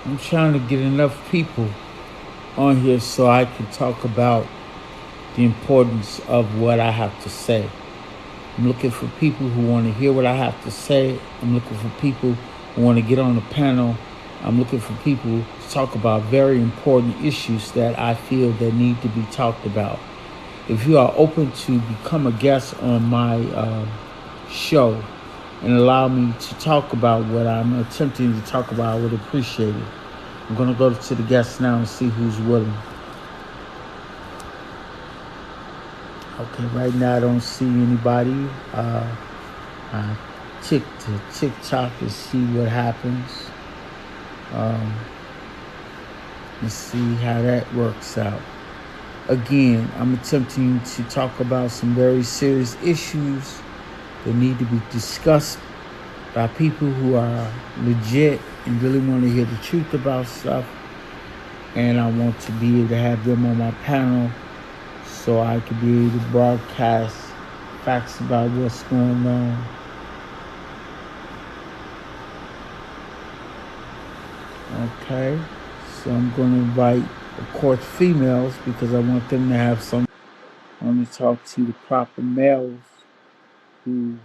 I'm trying to get enough people on here so I can talk about the importance of what I have to say. I'm looking for people who want to hear what I have to say. I'm looking for people who want to get on the panel. I'm looking for people to talk about very important issues that I feel that need to be talked about. If you are open to become a guest on my show and allow me to talk about what I'm attempting to talk about, I would appreciate it. I'm going to go to the guests now and see who's willing. Okay, right now I don't see anybody. I tick to TikTok to see what happens. And see how that works out. Again, I'm attempting to talk about some very serious issues that need to be discussed by people who are legit and really want to hear the truth about stuff. And I want to be able to have them on my panel so I could be able to broadcast facts about what's going on. Okay, so I'm going to invite, of course, females because I want them to have some. I want to talk to the proper males who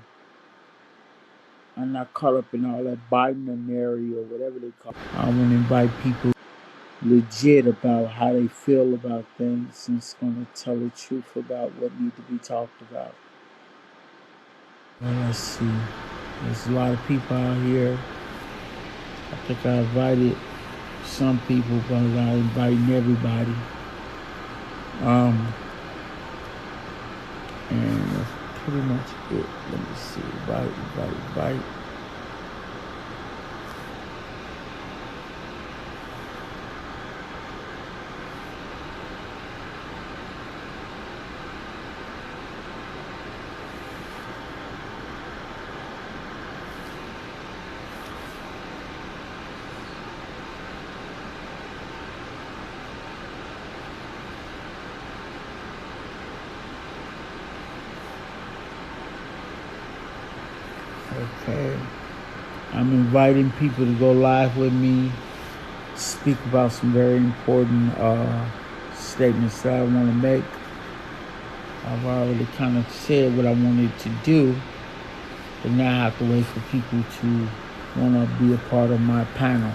are not caught up in all that binary or whatever they call it. I want to invite people legit about how they feel about things and it's going to tell the truth about what needs to be talked about. Well, let's see. There's a lot of people out here. I think I invited some people, but I'm not inviting everybody. And that's pretty much it. Let me see. Invite. Okay. I'm inviting people to go live with me, speak about some very important statements that I want to make. I've already kind of said what I wanted to do, but now I have to wait for people to want to be a part of my panel.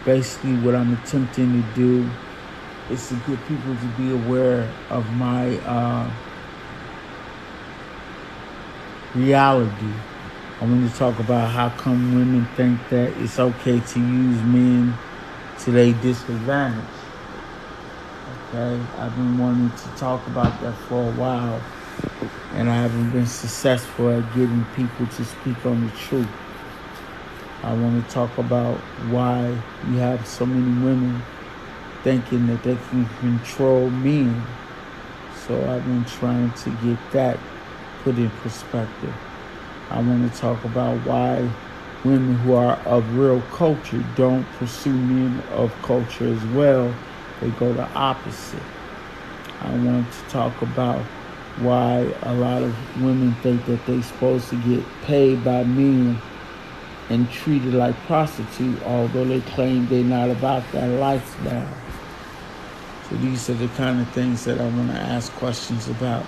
Basically, what I'm attempting to do is to get people to be aware of my reality. I want to talk about how come women think that it's okay to use men to their disadvantage. Okay, I've been wanting to talk about that for a while, and I haven't been successful at getting people to speak on the truth. I want to talk about why you have so many women thinking that they can control men. So I've been trying to get that put in perspective. I want to talk about why women who are of real culture don't pursue men of culture as well. They go the opposite. I want to talk about why a lot of women think that they're supposed to get paid by men and treated like prostitutes, although they claim they're not about that lifestyle. So these are the kind of things that I want to ask questions about.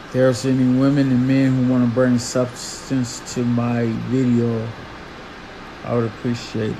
If there's any women and men who want to bring substance to my video, I would appreciate it.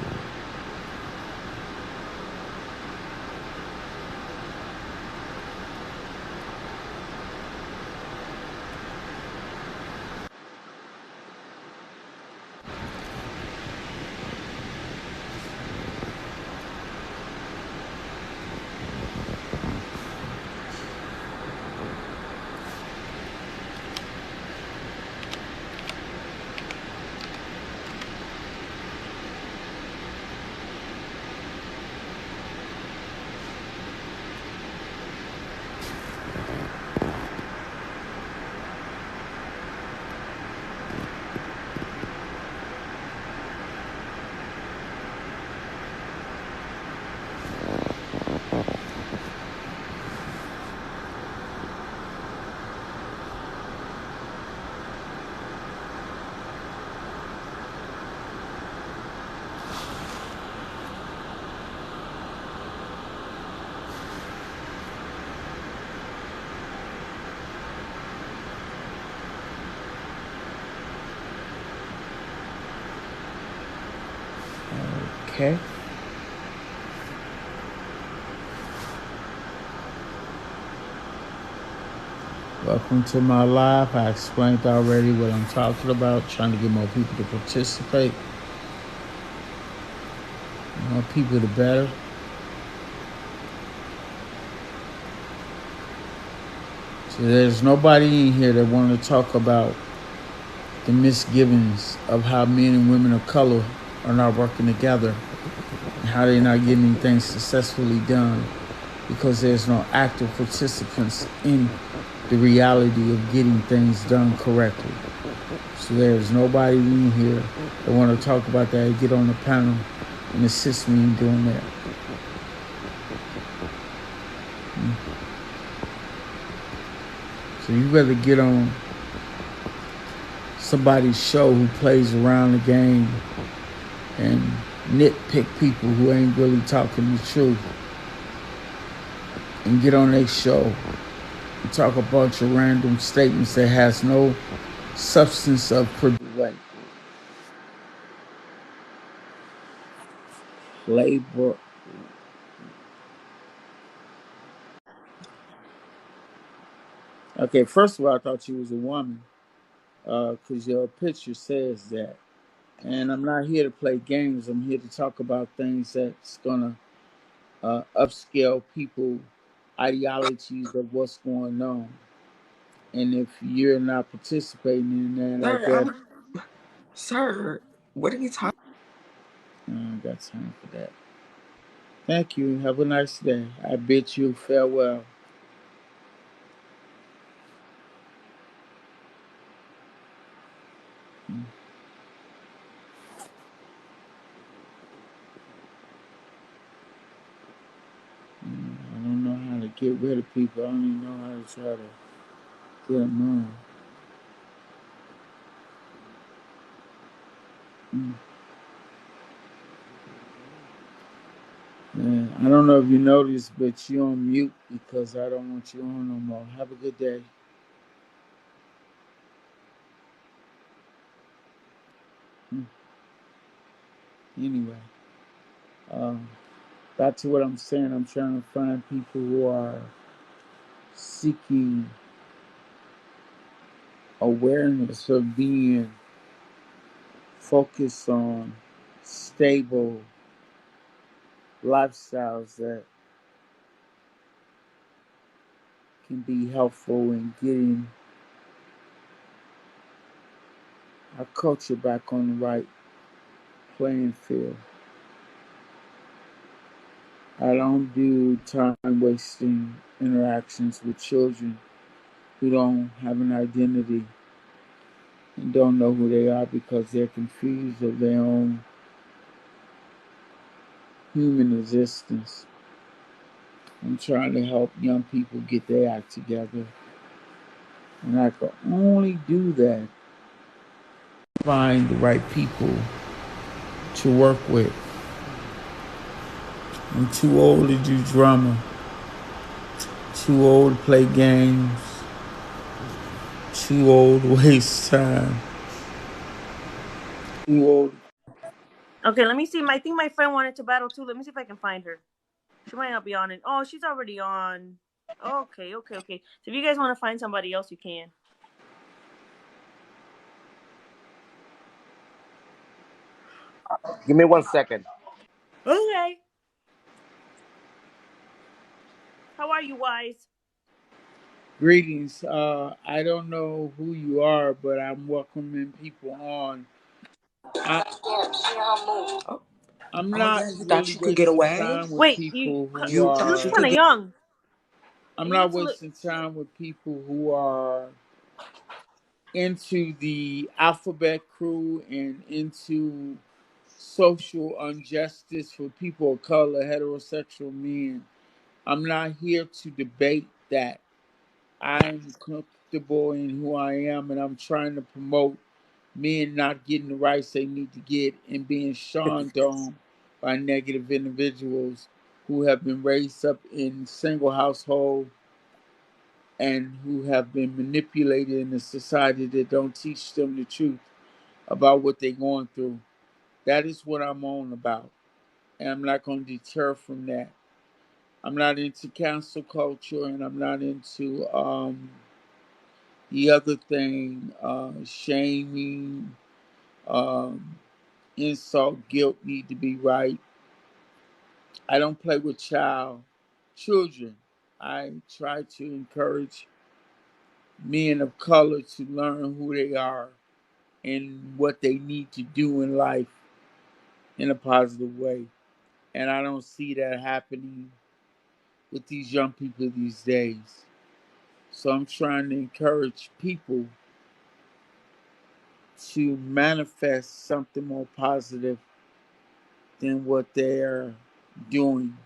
Okay. Welcome to my live. I explained already what I'm talking about, trying to get more people to participate. The more people, the better. So there's nobody in here that want to talk about the misgivings of how men and women of color are not working together and how they're not getting things successfully done because there's no active participants in the reality of getting things done correctly. So there's nobody in here that want to talk about that and get on the panel and assist me in doing that. So you rather get on somebody's show who plays around the game and nitpick people who ain't really talking the truth and get on their show and talk a bunch of random statements that has no substance of labor. Okay, first of all, I thought you was a woman because your picture says that. And I'm not here to play games. I'm here to talk about things that's gonna upscale people ideologies of what's going on. And if you're not participating in that, I Sir, guess sir, what are you talking? I ain't got time for that. Thank you. Have a nice day. I bid you farewell. Mm, I don't know how to get rid of people. I don't even know how to try to get them on. Mm. Yeah, I don't know if you noticed, but you're on mute because I don't want you on no more. Have a good day. Mm. Anyway, um, back to what I'm saying. I'm trying to find people who are seeking awareness of being focused on stable lifestyles that can be helpful in getting our culture back on the right playing field. I don't do time wasting interactions with children who don't have an identity and don't know who they are because they're confused of their own human existence. I'm trying to help young people get their act together. And I can only do that find the right people to work with. I'm too old to do drama, too old to play games, too old to waste time, too old. Okay, let me see. I think my friend wanted to battle too. Let me see if I can find her. She might not be on it. Oh, she's already on. Okay. So if you guys want to find somebody else, you can. Give me 1 second. Okay. How are you, Wise? Greetings. I don't know who you are, but I'm welcoming people on. I, Oh, I'm oh not yeah, you thought really you could get wasting away? time with Wait, people who You you thought look you are. could kind of get young. I'm And you not look a little. wasting time with people who are into the alphabet crew and into social injustice for people of color, heterosexual men. I'm not here to debate that. I'm comfortable in who I am, and I'm trying to promote men not getting the rights they need to get and being shunned on by negative individuals who have been raised up in single household and who have been manipulated in a society that don't teach them the truth about what they're going through. That is what I'm on about. and I'm not going to deter from that. I'm not into cancel culture, and I'm not into the other thing, shaming, um, insult, guilt need to be right. I don't play with children. I try to encourage men of color to learn who they are and what they need to do in life in a positive way. And I don't see that happening with these young people these days. So I'm trying to encourage people to manifest something more positive than what they're doing.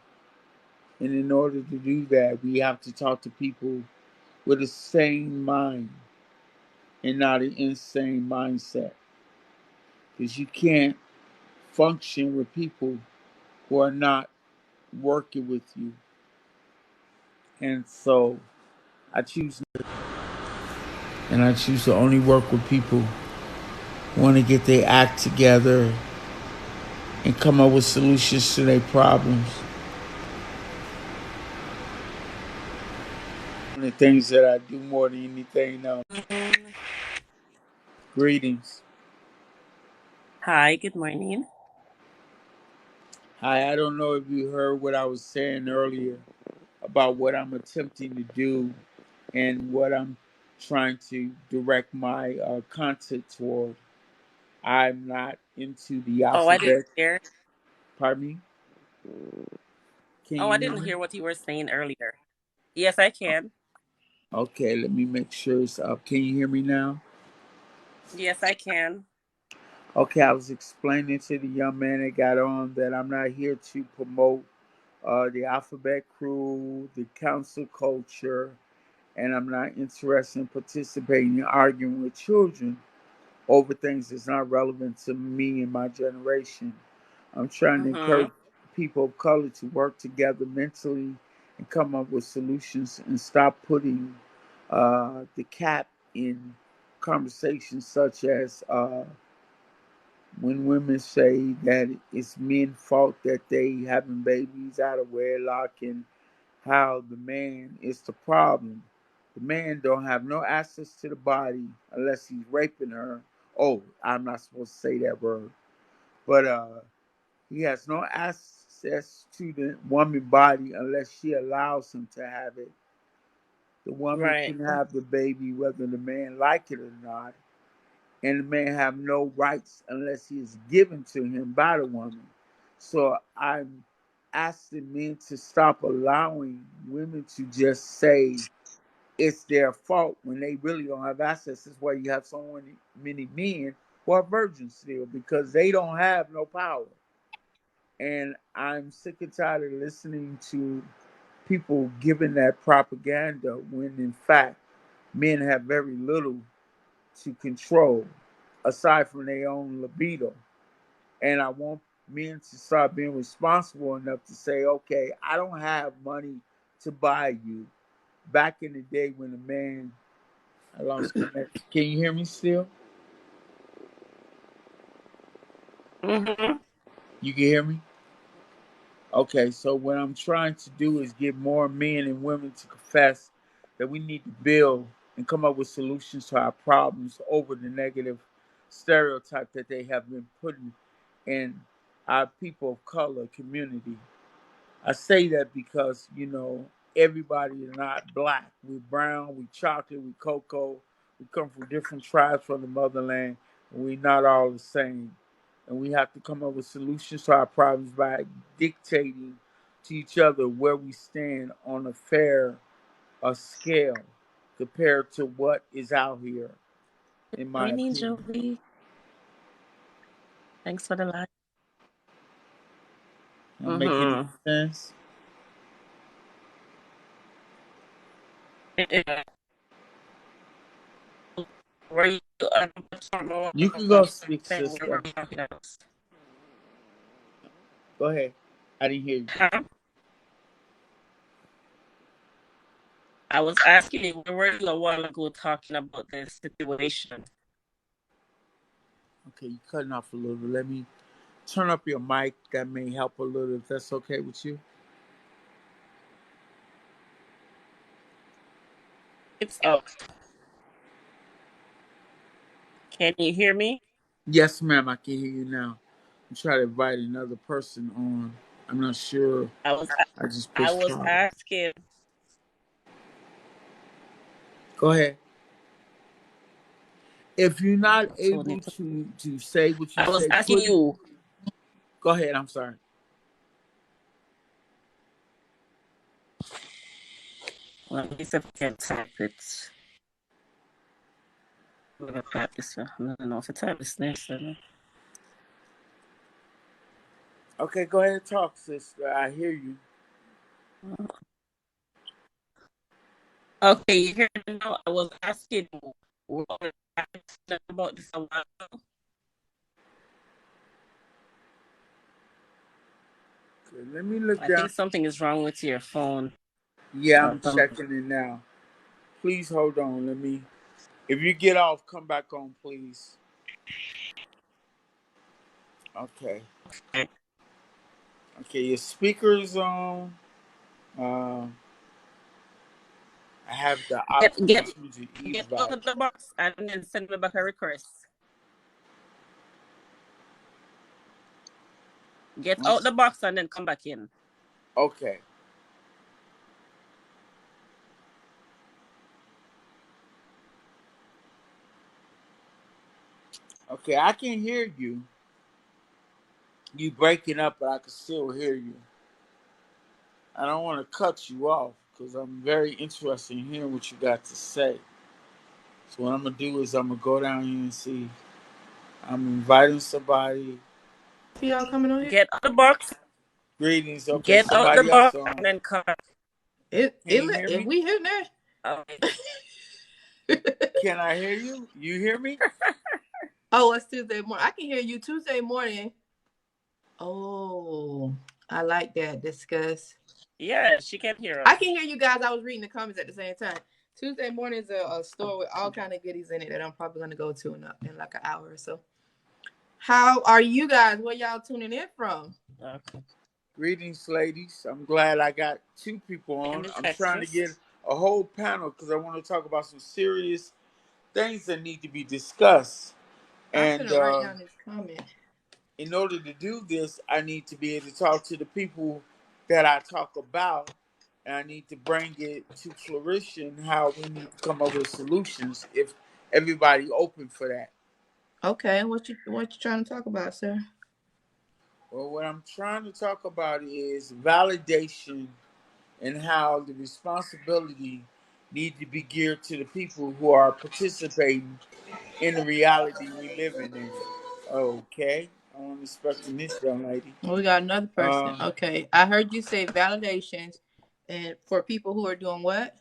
And in order to do that, we have to talk to people with a sane mind and not an insane mindset. Because you can't function with people who are not working with you. And so I choose, and I choose to only work with people who want to get their act together and come up with solutions to their problems. One of the things that I do more than anything else. Greetings. Hi, good morning. Hi, I don't know if you heard what I was saying earlier about what I'm attempting to do and what I'm trying to direct my content toward. I'm not into the Oh, I didn't alphabet. hear. Pardon me? Can Oh, you I hear didn't me? hear what you were saying earlier. Yes, I can. Okay, let me make sure it's up. Can you hear me now? Yes, I can. Okay, I was explaining to the young man that got on that I'm not here to promote the alphabet crew, the council culture, and I'm not interested in participating in arguing with children over things that's not relevant to me and my generation. I'm trying to Mm-hmm. encourage people of color to work together mentally and come up with solutions and stop putting the cap in conversations such as when women say that it's men's fault that they having babies out of wedlock and how the man is the problem. The man don't have no access to the body unless he's raping her. Oh, I'm not supposed to say that word. But he has no access to the woman body unless she allows him to have it. The woman Right. can have the baby whether the man like it or not. And the man have no rights unless he is given to him by the woman. So I'm asking men to stop allowing women to just say it's their fault when they really don't have access. That's why you have so many men who are virgins still because they don't have no power. And I'm sick and tired of listening to people giving that propaganda when in fact men have very little to control aside from their own libido. And I want men to start being responsible enough to say, okay, I don't have money to buy you. Back in the day when a man, I lost connection. Can you hear me still? Mm-hmm. You can hear me? Okay, so what I'm trying to do is get more men and women to confess that we need to build and come up with solutions to our problems over the negative stereotype that they have been putting in our people of color community. I say that because, everybody is not black. We're brown, we chocolate, we cocoa. We come from different tribes from the motherland, and we're not all the same. And we have to come up with solutions to our problems by dictating to each other where we stand on a fair scale compared to what is out here, in my Morning, opinion. Joey. Thanks for the live. Am I making any Mm-hmm. sense? Yeah. Were you You can go speak, saying we were sister. talking about? Go ahead. I didn't hear you. Huh? I was asking you, we were a while ago talking about this situation. Okay, you cutting off a little. Let me turn up your mic. That may help a little if that's okay with you. It's up. Can you hear me? Yes, ma'am, I can hear you now. I'm trying to invite another person on. I'm not sure. I was I just I pushed was pause. asking. Go ahead. If you're not Tony, able to say what you I was say, asking put it. you. Go ahead. I'm sorry. Let me see if I can type it. I'm gonna type this one. I don't know if I type this next one. Okay, go ahead and talk, sister. I hear you. Okay, you hear me now? I was asking what was about this a while ago. Okay, let me look I down. think something is wrong with your phone. Yeah, Or I'm something. checking it now. Please hold on. Let me. If you get off, come back on, please. Okay. Okay, your speaker's on. Uh, I have the Get option to get choose the get ease out voucher. of the box and then send me back a request. Get out the box and then come back in. Okay. Okay, I can hear you. You breaking up, but I can still hear you. I don't want to cut you off because I'm very interested in hearing what you got to say. So what I'm gonna do is I'm gonna go down here and see. I'm inviting somebody. Y'all coming on here? Get out the box. Greetings. Okay, Get out the somebody else box on. and then come back. Can you hear If me? we here now. Okay. Can I hear you? You hear me? Oh, it's Tuesday morning. I can hear you Tuesday morning. Oh, I like that. Discuss. Yeah, she can hear I us. can hear you guys. I was reading the comments at the same time. Tuesday morning is a store with all kind of goodies in it that I'm probably going to go to in like an hour or so. How are you guys? Where y'all tuning in from? Okay. Greetings, ladies. I'm glad I got two people In on. the I'm trying to Texas. get a whole panel because I want to talk about some serious things that need to be discussed. I'm And finna write down this comment. in order to do this, I need to be able to talk to the people that I talk about, and I need to bring it to fruition how we need to come up with solutions if everybody open for that. Okay, what you trying to talk about, sir? Well, what I'm trying to talk about is validation and how the responsibility need to be geared to the people who are participating in the reality we living in. Okay, I'm expecting this young lady. We got another person. Uh, Okay, I heard you say validations, and for people who are doing what?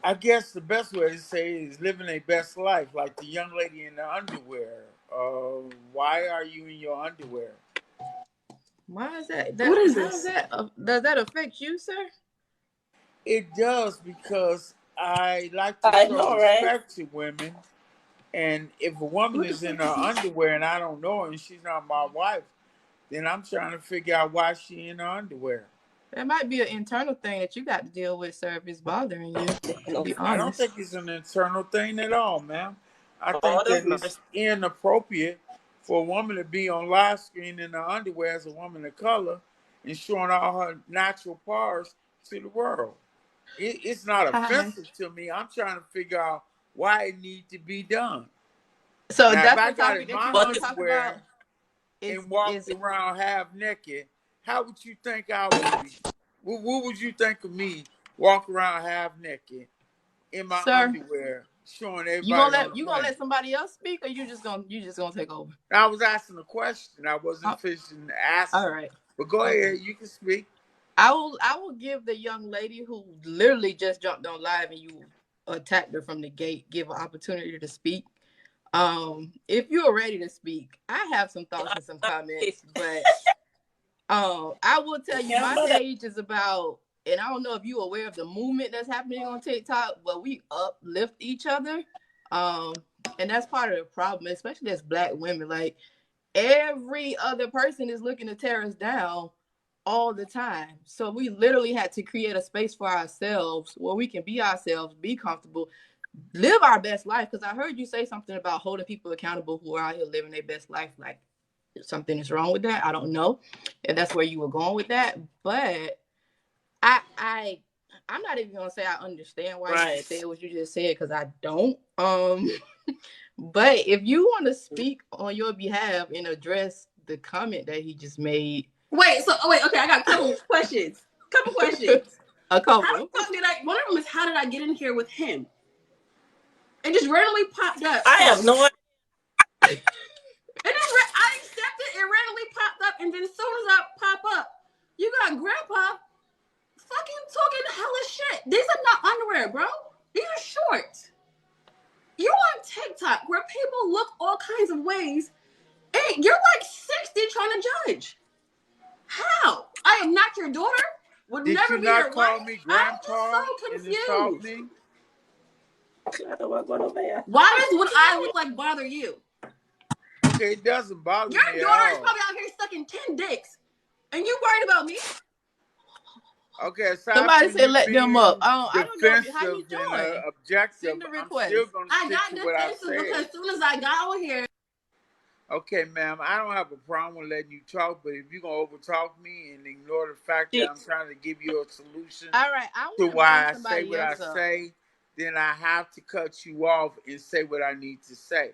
I guess the best way to say it is living a best life, like the young lady in the underwear. Why are you in your underwear? Why is that? What is How is this? that? Does that affect you, sir? It does because I like to I show know, right? respect to women. And if a woman What the is in fuck her is this? underwear and I don't know her and she's not my wife, then I'm trying to figure out why she in her underwear. That might be an internal thing that you got to deal with, sir, if it's bothering you. To No. be I don't honest. think it's an internal thing at all, ma'am. I Oh, think that's that nice. it's inappropriate for a woman to be on live screen in her underwear as a woman of color and showing all her natural parts to the world. It's not Hi. offensive to me. I'm trying to figure out why it needs to be done. So Now, if that's I the got topic in that you my want But to talk about. underwear Is and walked is around half naked, how would you think I would be? What would you think of me walk around half naked in my sir? underwear, showing You everybody gonna on let the planet? somebody else speak, or you just gonna take over? I was asking a question. I wasn't Oh, fishing all asking. right. But go Okay. ahead, you can speak. I will give the young lady who literally just jumped on live and you attacked her from the gate, give an opportunity to speak. If you're ready to speak, I have some thoughts and some comments, but I will tell you my page is about, and I don't know if you're aware of the movement that's happening on TikTok, but we uplift each other. And that's part of the problem, especially as Black women. Like, every other person is looking to tear us down all the time. So we literally had to create a space for ourselves where we can be ourselves, be comfortable, live our best life. Because I heard you say something about holding people accountable who are out here living their best life. Like, something is wrong with that. I don't know if that's where you were going with that, but I'm not even gonna say I understand why you said what you just said, because I don't. But if you want to speak on your behalf and address the comment that he just made. Okay, I got a couple questions. A couple. How the fuck one of them is, how did I get in here with him? It just randomly popped up. I have no idea. I accepted it, randomly popped up, and then as soon as I pop up, you got Grandpa fucking talking hella shit. These are not underwear, bro. These are shorts. You on TikTok where people look all kinds of ways, and you're like 60 trying to judge. How? I am not your daughter. Would Did never you be not your call wife. me Grandpa? I'm so confused. Why would I look like bother you? Okay, it doesn't bother me Your at daughter is all. probably out here sucking 10 dicks, and you worried about me? Okay, somebody said let them up. I don't know how you doing. doing. Objective. Send the request. I'm still going to stick to what I said. Because as soon as I got on here. Okay, ma'am, I don't have a problem with letting you talk, but if you're going to overtalk me and ignore the fact that I'm trying to give you a solution to why I say what I say, then I have to cut you off and say what I need to say.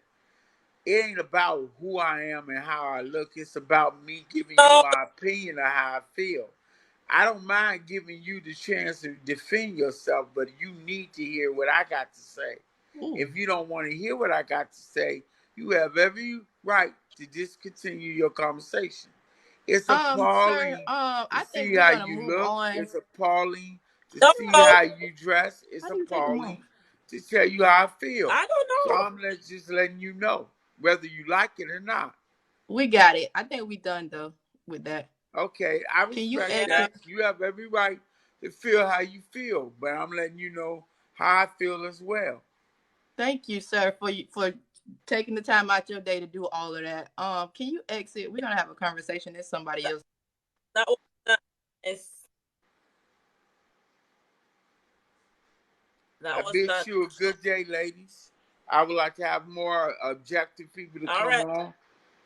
It ain't about who I am and how I look. It's about me giving you my opinion of how I feel. I don't mind giving you the chance to defend yourself, but you need to hear what I got to say. Ooh. If you don't want to hear what I got to say, you have every right to discontinue your conversation. It's appalling to see how you look. It's appalling to see how you dress. It's appalling to tell you how I feel. I don't know. So I'm just letting you know, whether you like it or not. We got it. I think we done, though, with that. Okay, I respect that. You have every right to feel how you feel, but I'm letting you know how I feel as well. Thank you, sir, for taking the time out your day to do all of that. Can you exit? We're gonna have a conversation. There's somebody else. I wish you a good day, ladies. I would like to have more objective people to come on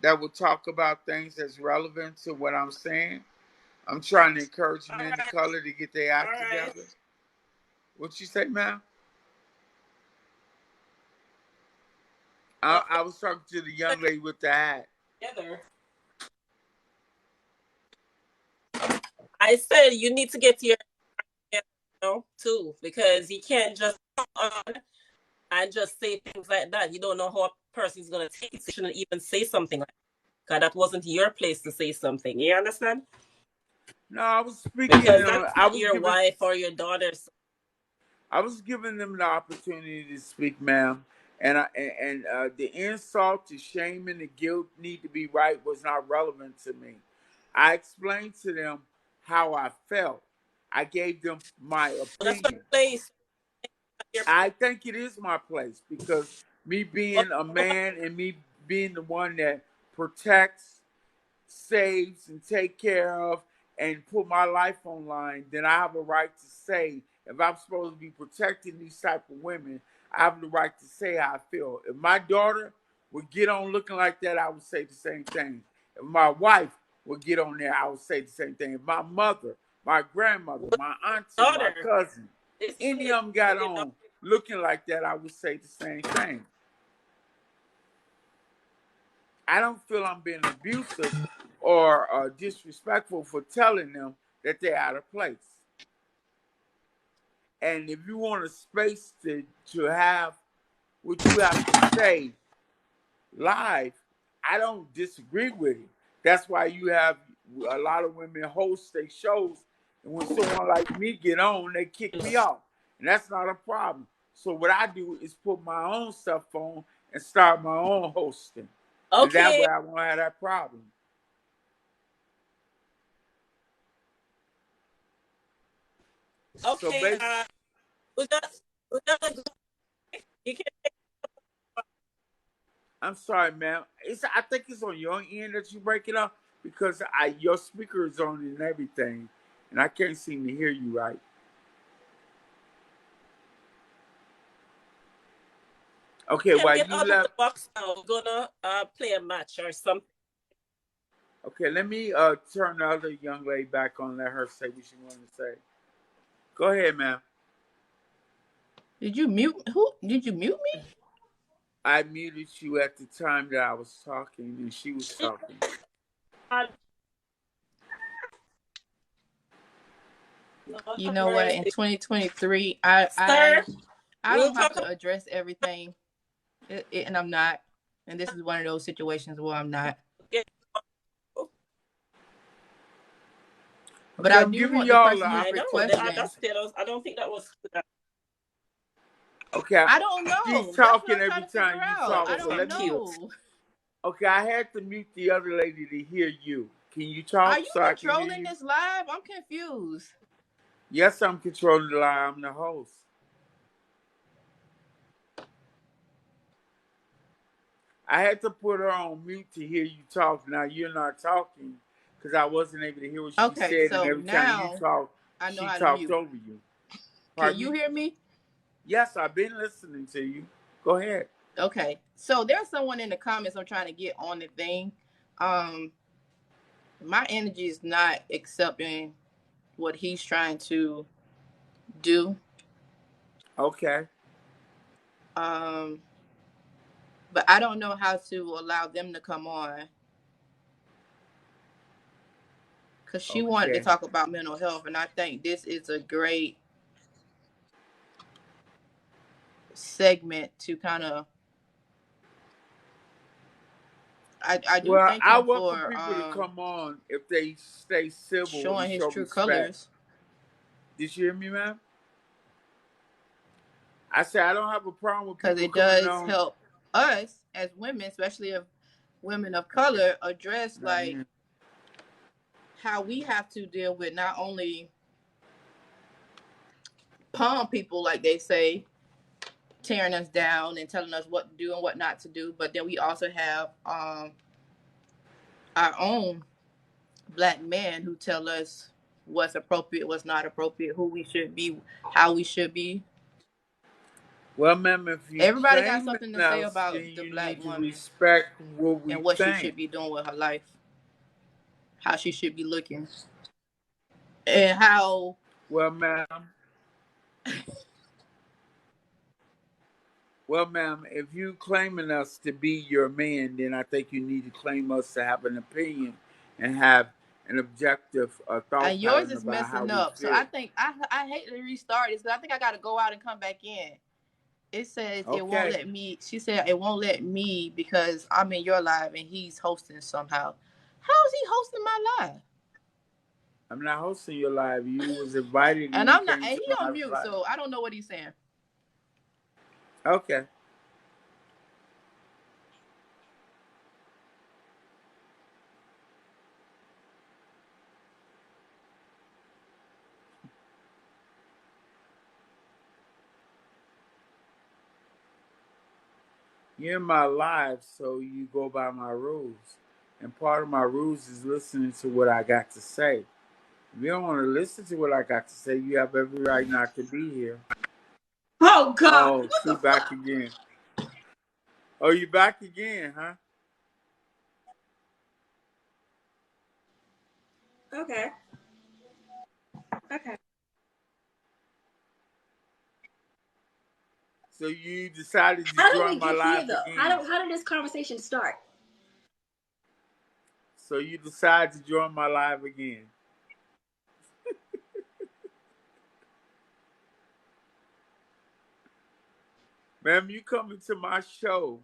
that will talk about things that's relevant to what I'm saying. I'm trying to encourage men of color to get their act together. What you say, ma'am? I was talking to the young lady with the hat. I said you need to get your too, because you can't just come on and just say things like that. You don't know how a person's gonna take it. You shouldn't even say something like that, because that wasn't your place to say something. You understand? No, I was speaking. Because that's not your wife or your daughter. I was giving them the opportunity to speak, ma'am. And the insult, the shame, and the guilt need to be right was not relevant to me. I explained to them how I felt. I gave them my opinion. I think it is my place, because me being a man and me being the one that protects, saves, and take care of and put my life online, then I have a right to say, if I'm supposed to be protecting these type of women, I have the right to say how I feel. If my daughter would get on looking like that, I would say the same thing. If my wife would get on there, I would say the same thing. If my mother, my grandmother, my auntie, my cousin, any of them got on looking like that, I would say the same thing. I don't feel I'm being abusive or disrespectful for telling them that they're out of place. And if you want a space to have what you have to say live, I don't disagree with it. That's why you have a lot of women host their shows, and when someone like me get on, they kick me off. And that's not a problem. So what I do is put my own stuff on and start my own hosting. Okay. And that way I won't have that problem. Okay. So you can I'm sorry, ma'am. I think it's on your end that you break it up because your speaker is on and everything, and I can't seem to hear you right. Okay, Can while get you out of the left. box now. We're gonna play a match or something. Okay, let me turn the other young lady back on and let her say what she wanted to say. Go ahead, ma'am. Did you mute who? Did you mute me? I muted you at the time that I was talking and she was talking. You know what? In 2023, I don't have to address everything, and I'm not. And this is one of those situations where I'm not. But Okay, I I'm do giving want the y'all person who's requesting. I don't think that was. Okay. I don't know. She's That's what talking I'm trying every to figure time you out. talk. I So don't let me. know. Okay, I had to mute the other lady to hear you. Can you talk Are you so I can hear controlling you? this live? I'm confused. Yes, I'm controlling the line. I'm the host. I had to put her on mute to hear you talk. Now you're not talking because I wasn't able to hear what she Okay, said, and so every time you now talk, I know she how to talked mute. over you. Can you hear me? Yes, I've been listening to you. Go ahead. Okay, so there's someone in the comments I'm trying to get on the thing. My energy is not accepting what he's trying to do. Okay. But I don't know how to allow them to come on because she wanted to talk about mental health, and I think this is a great segment to kind of. I do thank I him welcome for people to come on if they stay civil showing and his show true respect. colors. Did you hear me, ma'am? I said I don't have a problem with people Because it coming does on. help us as women, especially if women of color, address like how we have to deal with not only palm people, like they say, tearing us down and telling us what to do and what not to do, but then we also have our own black men who tell us what's appropriate, what's not appropriate, who we should be, how we should be. Well, ma'am, if you Everybody got claim something to say else, about then the you black need to woman respect what we and what she think. should be doing with her life, how she should be looking, and how. Well, ma'am. Well, ma'am, if you claiming us to be your man, then I think you need to claim us to have an opinion and have an objective thought And yours pattern is about how messing we up. So feel. I think I hate to restart this because I think I got to go out and come back in. It says it won't let me. She said it won't let me because I'm in your live and he's hosting somehow. How is he hosting my live? I'm not hosting your live. You was invited And you I'm not. came And to he my on mute, live. so I don't know what he's saying. Okay. You're in my live, so you go by my rules. And part of my rules is listening to what I got to say. If you don't want to listen to what I got to say, you have every right not to be here. Oh God! Oh, What she the back fuck? again. Oh, you back again, huh? Okay. Okay. So you decided to How did we join my get here live though? again. How did this conversation start? So you decided to join my live again. Ma'am, you coming to my show.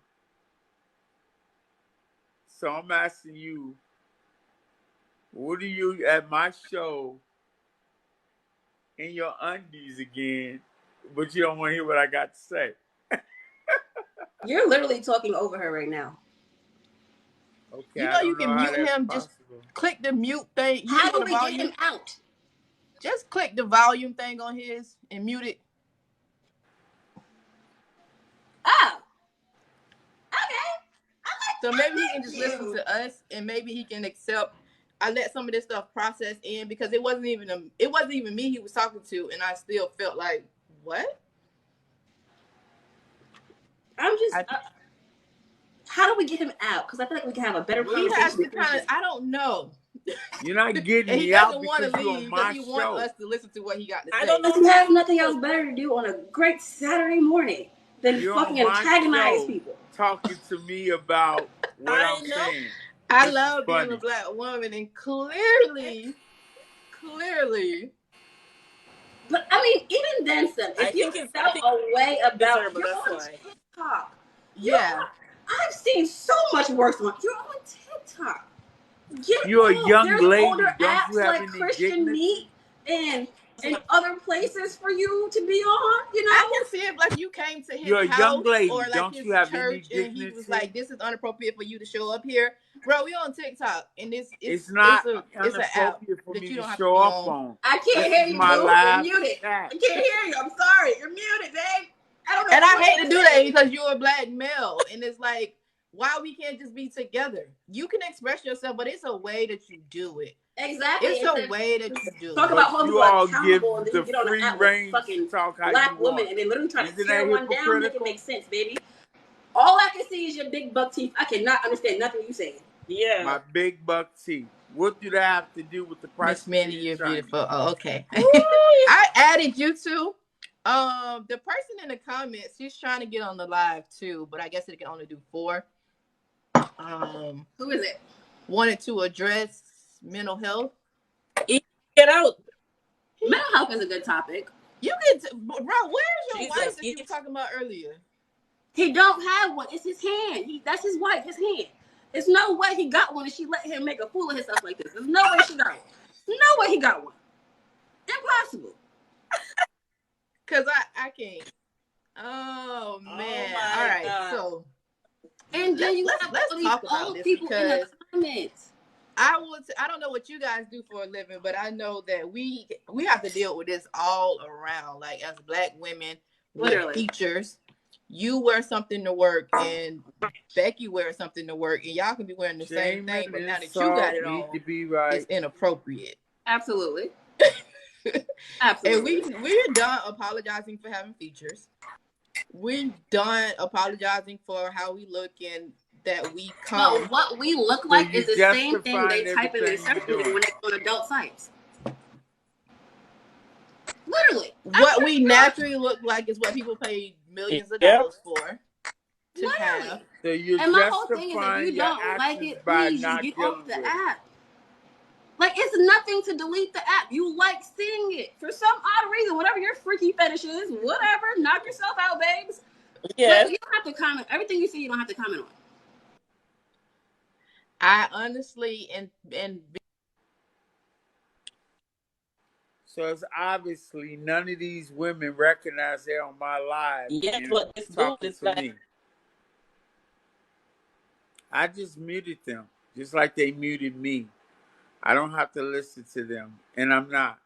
So I'm asking you, what are you at my show in your undies again, but you don't want to hear what I got to say? You're literally talking over her right now. Okay, You I know you don't know can how mute that's him. Just possible. click the mute thing. You How know do the we get volume. him out? Just click the volume thing on his and mute it. Oh. Okay. So maybe he can just listen to us, and maybe he can accept. I let some of this stuff process in because it wasn't even me he was talking to, and I still felt like, what? I'm just. How do we get him out? Because I feel like we can have a better He conversation. has to kind of. I don't know. You're not getting And he me out doesn't want to because you're on leave because my he show. wants us to listen to what he got to say. I don't know. Because he has nothing else better to do on a great Saturday morning than You're fucking on my antagonize show people. talking to me about what I'm saying. I love being a black woman, and clearly. But I mean, even then, son, if you felt a way about your own TikTok, yeah, I've seen so much worse one. You're on TikTok. You're a young There's lady. older Don't apps you have like any Christian dignity? Meat and other places for you to be on. You know, I can see it like you came to his You're a house young lady. or like Don't his you have church, any and he was dignity? like, "This is inappropriate for you to show up here, bro. We on TikTok, and it's not it's an app inappropriate for that me you to don't have show to be up on. on. I can't hear you, my boo. live You're muted. chat. I can't hear you. I'm sorry. You're muted, babe. I don't know. And I hate to do that because you're a black male, and it's like, why we can't just be together? You can express yourself, but it's a way that you do it. Exactly. It's a way that you do talk it. about holding you all people give accountable, and then the you get on free the app range with fucking to talk how black you women, want. and then literally trying Isn't to tear that one down, make it make sense, baby. All I can see is your big buck teeth. I cannot understand nothing you saying. Yeah. My big buck teeth. What do that have to do with the price? Miss Manny, you're beautiful. Oh, okay. I added you too. The person in the comments, she's trying to get on the live too, but I guess it can only do 4. Who is it? Wanted to address mental health. Get out. Mental health is a good topic. You can, bro. Where's your wife that you were talking about earlier? He don't have one. It's his hand. That's his wife. His hand. There's no way he got one, and she let him make a fool of himself like this. There's no way she got one. No way he got one. Impossible. Cause I can't. Oh man! All right, God. So and then let's talk about this people in the comments. I don't know what you guys do for a living, but I know that we have to deal with this all around. Like as black women with features, you wear something to work, and Becky wears something to work, and y'all can be wearing the same thing, but now that you got it on, it's inappropriate. Absolutely. Absolutely. And we're done apologizing for having features. We're done apologizing for how we look and that we come. But what we look like is the same thing they type in their search engine when they go on adult sites. Literally. What we naturally look like is what people pay millions of dollars for to have. So you're and my whole thing is if you don't like it, please just get off the app. Like, it's nothing to delete the app. You like seeing it. For some odd reason, whatever your freaky fetish is, whatever, knock yourself out, babes. Yeah. You don't have to comment. Everything you see, you don't have to comment on. I honestly, so it's obviously none of these women recognize they're on my live. Yeah, what this dude is like. Me. I just muted them, just like they muted me. I don't have to listen to them, and I'm not.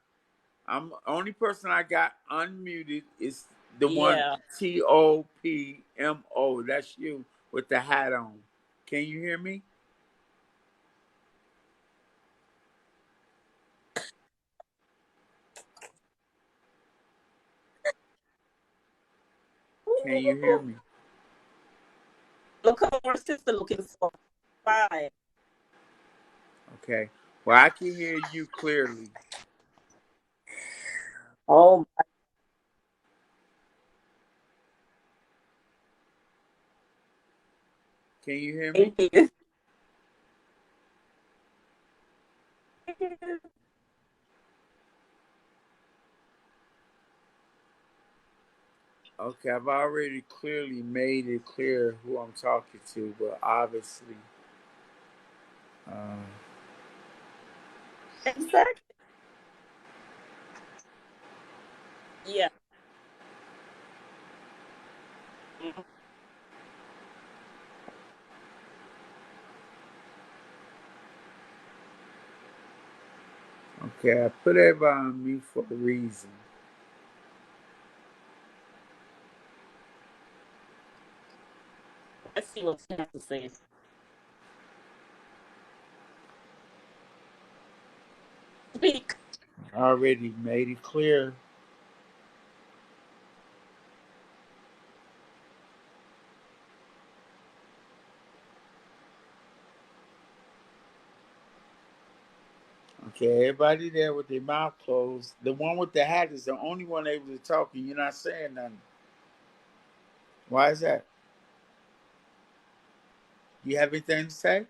I'm the only person I got unmuted is the one TOPMO. That's you with the hat on. Can you hear me? Can you hear me? Look how our sister looking for. Bye. Okay. Well, I can hear you clearly. Oh my. Can you hear me? Okay, I've already clearly made it clear who I'm talking to, but obviously, exactly. Yeah. Okay, I put everybody on mute for a reason. Let's see what she has to say. I already made it clear. Okay, everybody there with their mouth closed. The one with the hat is the only one able to talk, and you're not saying nothing. Why is that? You have anything to say?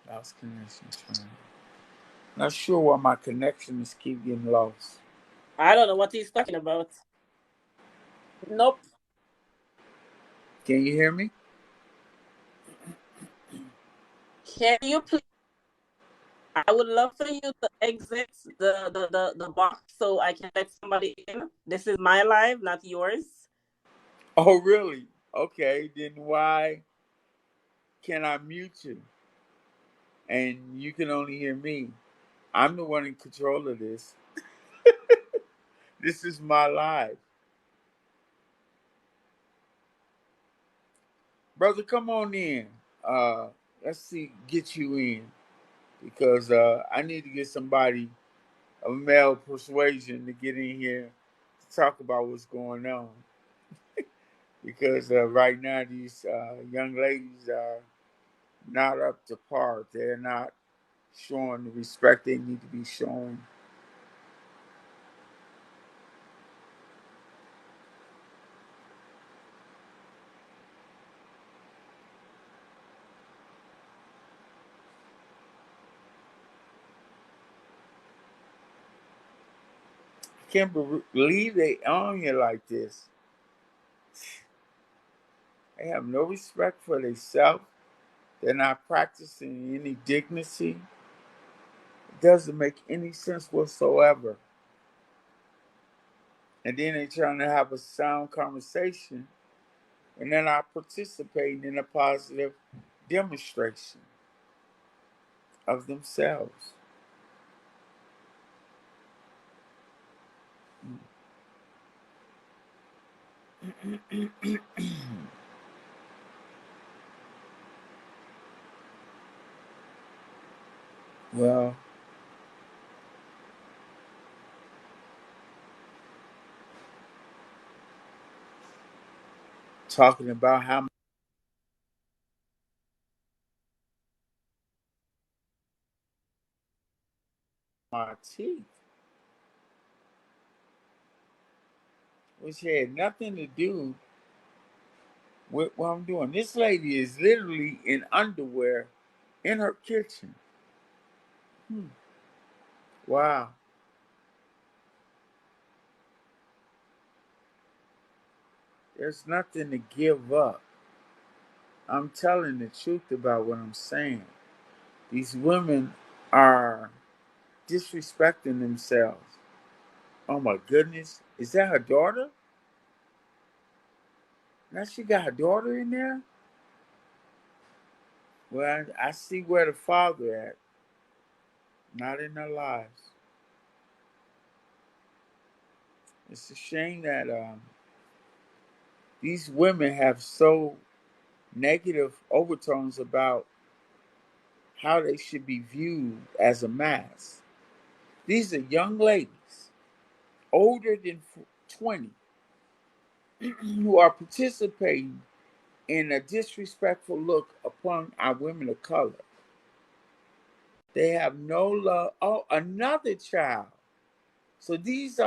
Lost connection. Trying. Not sure why my connections keep getting lost. I don't know what he's talking about. Nope. Can you hear me? Can you please? I would love for you to exit the box so I can let somebody in. This is my live, not yours. Oh, really? Okay, then why can I mute you? And you can only hear me. I'm the one in control of this. This is my life. Brother, come on in. Let's see, get you in. Because I need to get somebody of male persuasion to get in here to talk about what's going on. Because right now, these young ladies are not up to par. They're not showing the respect they need to be shown. I can't believe they on here like this. They have no respect for themselves. They're not practicing any dignity. It doesn't make any sense whatsoever. And then they're trying to have a sound conversation and they're not participating in a positive demonstration of themselves. Well, talking about how my teeth, which had nothing to do with what I'm doing. This lady is literally in underwear in her kitchen. Hmm. Wow. There's nothing to give up. I'm telling the truth about what I'm saying. These women are disrespecting themselves. Oh my goodness. Is that her daughter? Now she got her daughter in there? Well, I see where the father at. Not in their lives. It's a shame that these women have so negative overtones about how they should be viewed as a mass. These are young ladies, older than 20, who are participating in a disrespectful look upon our women of color. They have no love. Oh, another child. So these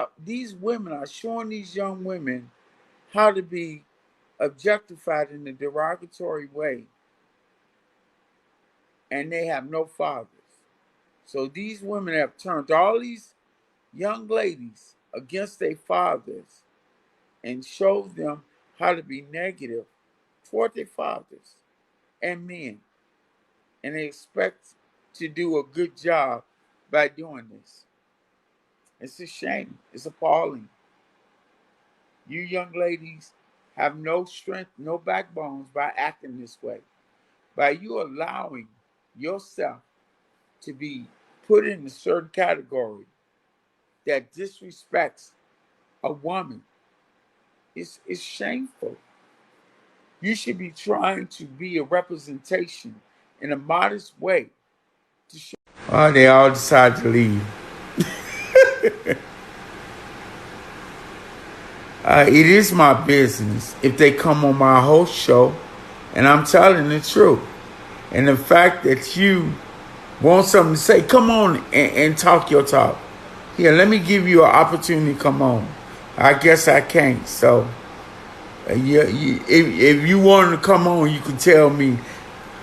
women are showing these young women how to be objectified in a derogatory way, and they have no fathers. So these women have turned all these young ladies against their fathers and showed them how to be negative toward their fathers and men. And they expect to do a good job by doing this. It's a shame. It's appalling. You young ladies have no strength, no backbones by acting this way. By you allowing yourself to be put in a certain category that disrespects a woman. It's shameful. You should be trying to be a representation in a modest way to show Oh, they all decide to leave. It is my business if they come on my host show and I'm telling the truth. And the fact that you want something to say, come on and talk your talk. Here, let me give you an opportunity to come on. I guess I can't. So, if you want to come on, you can tell me,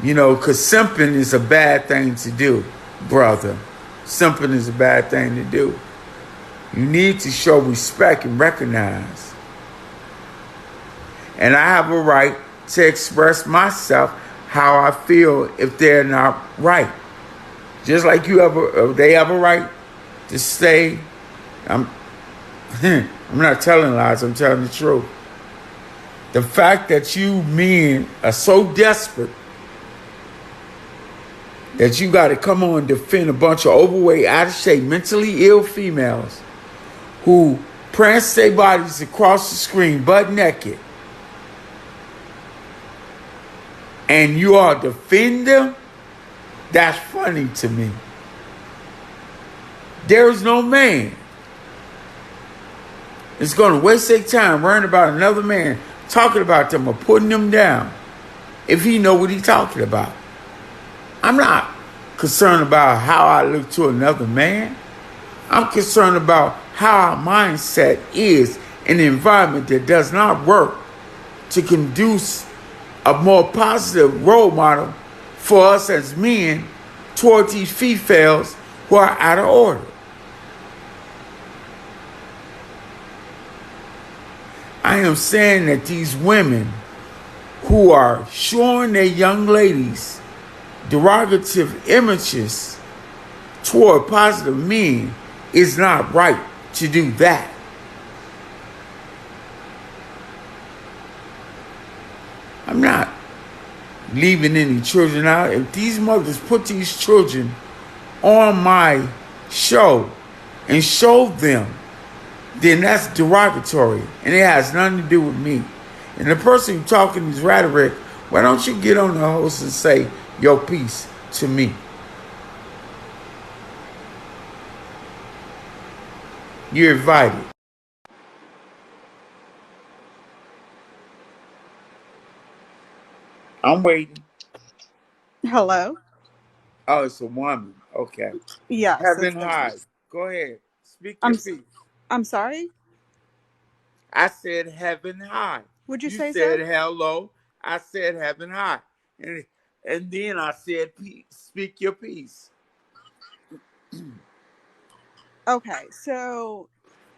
because simping is a bad thing to do, brother. Simping is a bad thing to do. You need to show respect and recognize. And I have a right to express myself how I feel if they're not right. Just like they have a right to say, I'm not telling lies, I'm telling the truth. The fact that you men are so desperate that you got to come on and defend a bunch of overweight, out of shape, mentally ill females who prance their bodies across the screen butt naked, and you are defending them, that's funny to me. There is no man that's going to waste their time worrying about another man talking about them or putting them down if he know what he's talking about. I'm not concerned about how I look to another man. I'm concerned about how our mindset is in an environment that does not work to conduce a more positive role model for us as men towards these females who are out of order. I am saying that these women who are showing their young ladies derogative images toward positive men is not right to do that. I'm not leaving any children out. If these mothers put these children on my show and show them, then that's derogatory, and it has nothing to do with me. And the person who's talking this rhetoric, why don't you get on the host and say your piece to me? You're invited. I'm waiting. Hello. Oh, it's a woman. Okay. Yes, Heaven it's high. Go ahead. Speak I'm your s- piece. I'm sorry. I said heaven high. Would you You say, said sir? hello. I said heaven high. And then I said speak your piece. Okay, so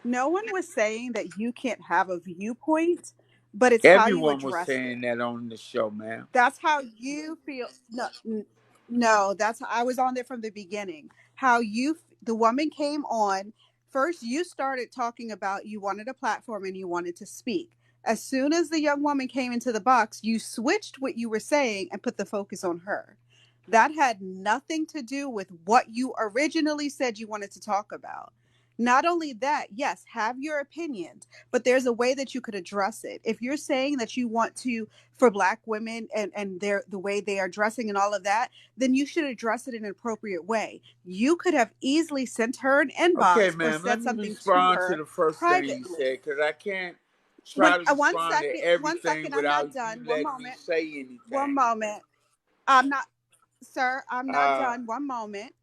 no one was saying that you can't have a viewpoint, but it's how you Everyone was address saying it. that on the show, man. That's how you feel. No, no, that's I was on there from the beginning. How the woman came on first. You started talking about you wanted a platform and you wanted to speak. As soon as the young woman came into the box, you switched what you were saying and put the focus on her. That had nothing to do with what you originally said you wanted to talk about. Not only that, yes, have your opinions, but there's a way that you could address it. If you're saying that you want to for black women and their the way they are dressing and all of that, then you should address it in an appropriate way. You could have easily sent her an Okay, inbox or ma'am, let said me something to respond to her the first thing you privately. said because I can't try to respond to One everything second, I'm not without you done. One letting me moment. say One anything. moment. I'm not Sir, I'm not Uh, done. One moment.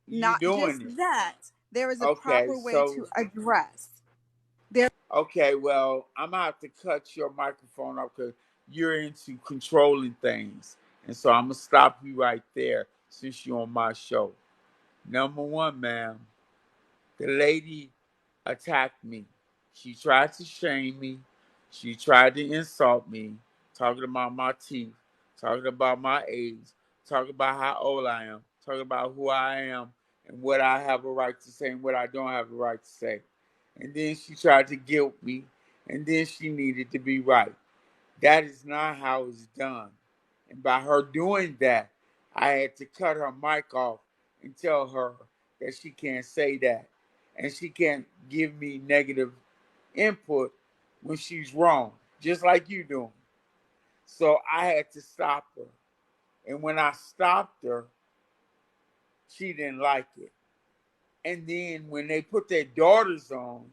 you Not just doing it. that. There is a Okay, proper way so to address. There okay, well, I'm gonna have to cut your microphone off because you're into controlling things, and so I'm gonna stop you right there since you're on my show. Number one, ma'am, the lady attacked me. She tried to shame me. She tried to insult me, talking about my teeth, talking about my age, talking about how old I am, talking about who I am and what I have a right to say and what I don't have a right to say. And then she tried to guilt me, and then she needed to be right. That is not how it's done. And by her doing that, I had to cut her mic off and tell her that she can't say that. And she can't give me negative input when she's wrong, just like you doing. So I had to stop her. And when I stopped her, she didn't like it. And then when they put their daughters on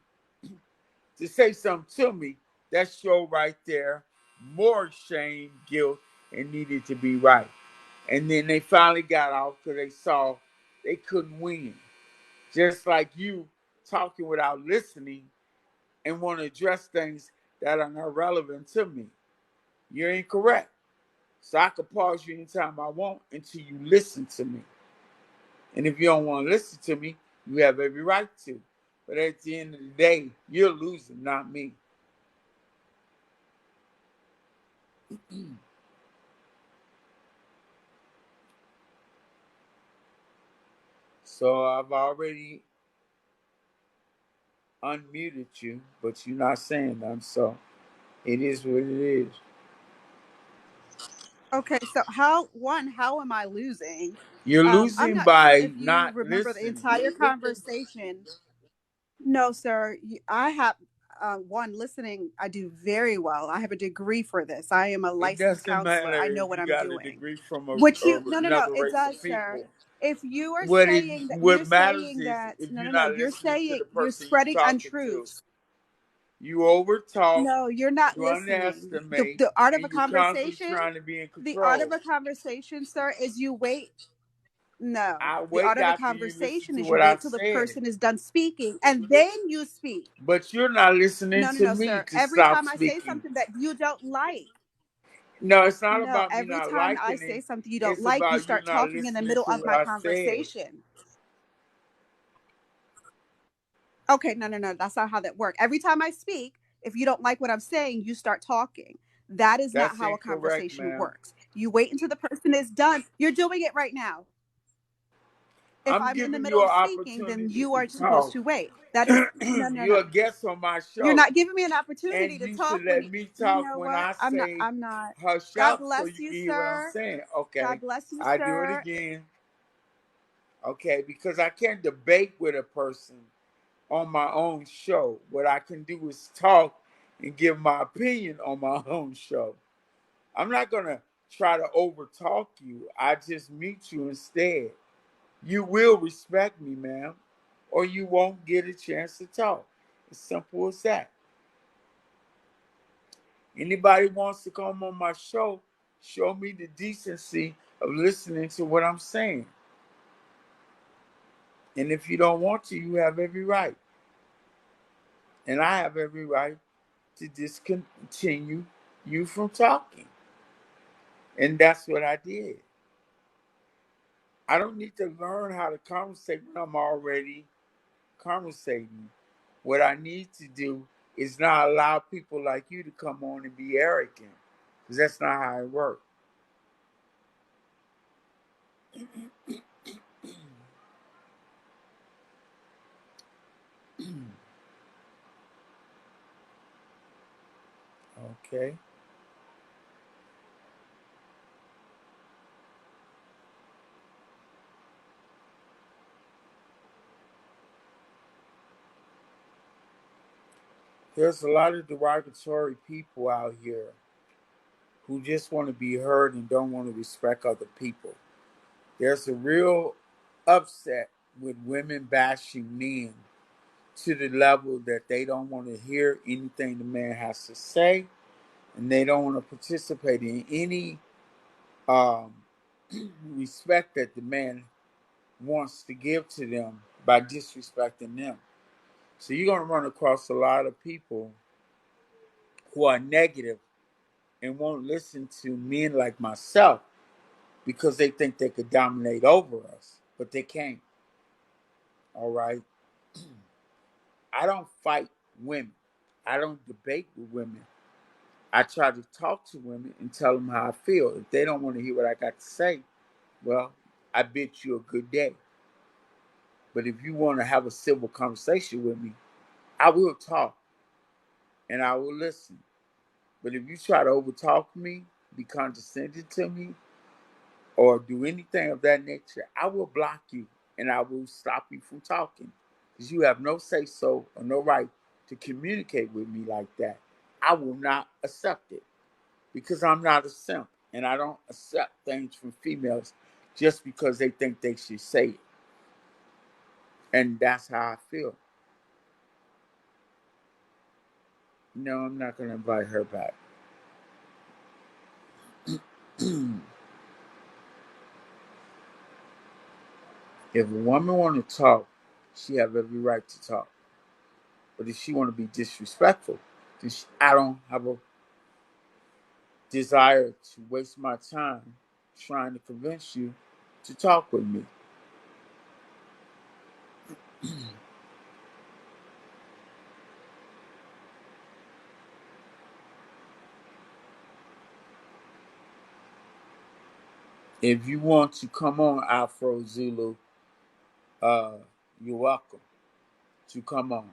to say something to me, that show right there more shame, guilt, and needed to be right. And then they finally got off because they saw they couldn't win. Just like you talking without listening and want to address things that are not relevant to me. You're incorrect. So I can pause you anytime I want until you listen to me. And if you don't want to listen to me, you have every right to. But at the end of the day, you're losing, not me. So I've already unmuted you, but you're not saying nothing. So it is what it is. Okay, so how am I losing? You're I'm losing not sure by if you not remember the listening. entire conversation. No, sir. I have listening. I do very well. I have a degree for this. I am a It licensed doesn't counselor. I matter know if what you I'm got a doing. degree from Which you no, another it race of does, sir. people. If you are What it saying that what matters is if you're no, not listening to the you're person spreading you're talking to. untruths. You overtalk, No, you're not you listening. underestimate, The art of and a you're constantly conversation, trying to be in the art of control. a conversation, sir, is you wait. No, I the art wait of a after you listen conversation to is you what I wait till the said. person is done speaking and then you speak. But you're not listening No, no, to no, me sir. to Every stop time I say speaking. something that you don't like, No, it's not no, about me every not time I liking say it. something you don't It's like, you about you start not talking in the listening middle to of what my I said. conversation. Okay, no, no, no. That's not how that works. Every time I speak, if you don't like what I'm saying, you start talking. That is not That's how a incorrect, conversation ma'am. works. You wait until the person is done. You're doing it right now. If I'm I'm in the giving middle you an of speaking, then opportunity you to are supposed talk. to wait. That is no, no, no. You're a guest on my You're show. not giving me an And opportunity to you talk should when let me you talk know when what? I I'm not. say I'm not. hush God up so bless you you, can hear what I'm sir. saying. God Okay. bless you, I do it sir. again. Okay, because I can't debate with a person on my own show. What I can do is talk and give my opinion on my own show. I'm not gonna try to overtalk you. I just meet you instead. You will respect me, ma'am, or you won't get a chance to talk. As simple as that. Anybody wants to come on my show, show me the decency of listening to what I'm saying. And if you don't want to, you have every right. And I have every right to discontinue you from talking. And that's what I did. I don't need to learn how to conversate when I'm already conversating. What I need to do is not allow people like you to come on and be arrogant. Because that's not how it works. Okay. There's a lot of derogatory people out here who just want to be heard and don't want to respect other people. There's a real upset with women bashing men to the level that they don't want to hear anything the man has to say, and they don't want to participate in any um, respect that the man wants to give to them by disrespecting them. So you're going to run across a lot of people who are negative and won't listen to men like myself because they think they could dominate over us, but they can't. All right. I don't fight women. I don't debate with women. I try to talk to women and tell them how I feel. If they don't want to hear what I got to say, well, I bid you a good day. But if you want to have a civil conversation with me, I will talk and I will listen. But if you try to overtalk me, be condescending to me, or do anything of that nature, I will block you and I will stop you from talking because you have no say so or no right to communicate with me like that. I will not accept it because I'm not a simp and I don't accept things from females just because they think they should say it. And that's how I feel. No, I'm not going to invite her back. If a woman want to talk, she have every right to talk. But if she want to be disrespectful, then I don't have a desire to waste my time trying to convince you to talk with me. If you want to come on, Afro Zulu, uh, you're welcome to come on.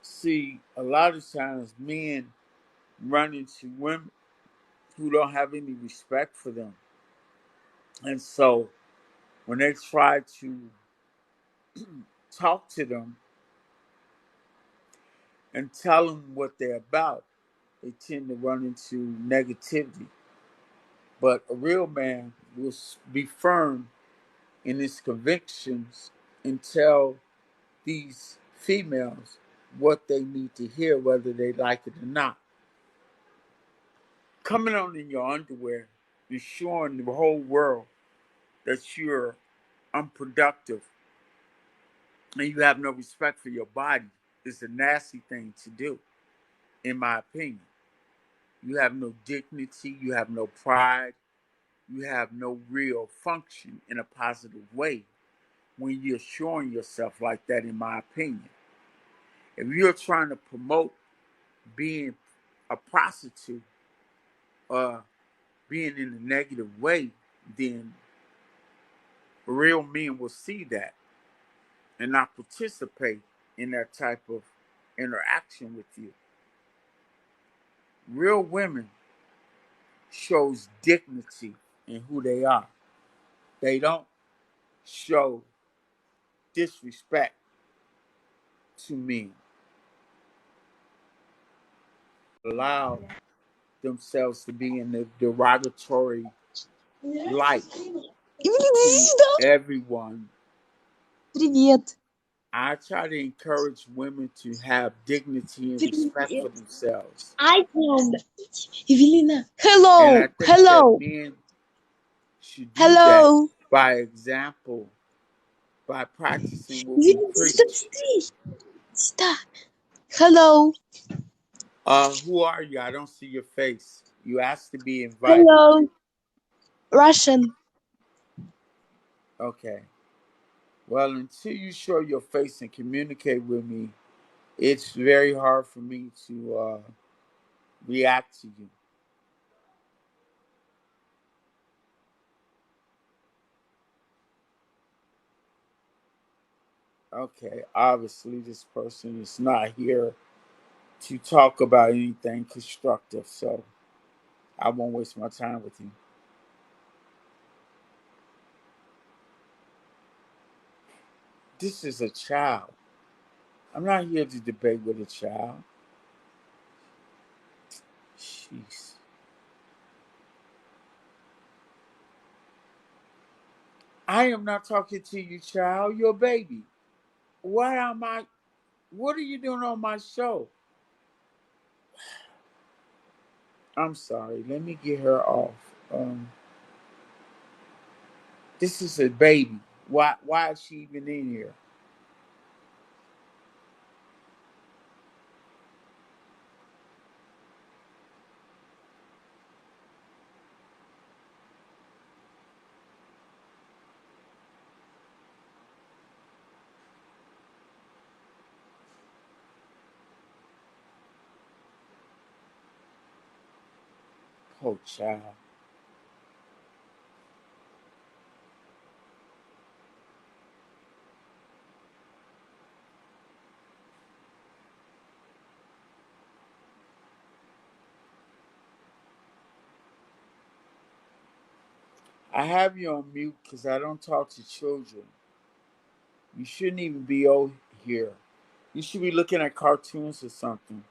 See, a lot of times men run into women who don't have any respect for them. And so when they try to talk to them and tell them what they're about, they tend to run into negativity. But a real man will be firm in his convictions and tell these females what they need to hear, whether they like it or not. Coming on in your underwear and showing the whole world that you're unproductive and you have no respect for your body is a nasty thing to do, in my opinion. You have no dignity, you have no pride, you have no real function in a positive way when you're showing yourself like that, in my opinion. If you're trying to promote being a prostitute or being in a negative way, then real men will see that and not participate in that type of interaction with you. Real women shows dignity in who they are. They don't show disrespect to men. Allow themselves to be in the derogatory light to everyone. Привет. I try to encourage women to have dignity and respect for Привет. themselves. I am Evelina. And Hello. I think that Hello. men should do that Hello. by example, by practicing what we Evelина, preach. Сюда. Hello. Who are you? I don't see your face. You asked to be invited. Hello. Russian. Okay. Well, until you show your face and communicate with me, it's very hard for me to react to you. Okay. Obviously, this person is not here to talk about anything constructive, so I won't waste my time with you. This is a child. I'm not here to debate with a child. Jeez. I am not talking to you, child. You're a baby. What am I? What are you doing on my show? I'm sorry. Let me get her off. This is a baby. Why is she even in here? Oh, child. I have you on mute because I don't talk to children. You shouldn't even be over here. You should be looking at cartoons or something.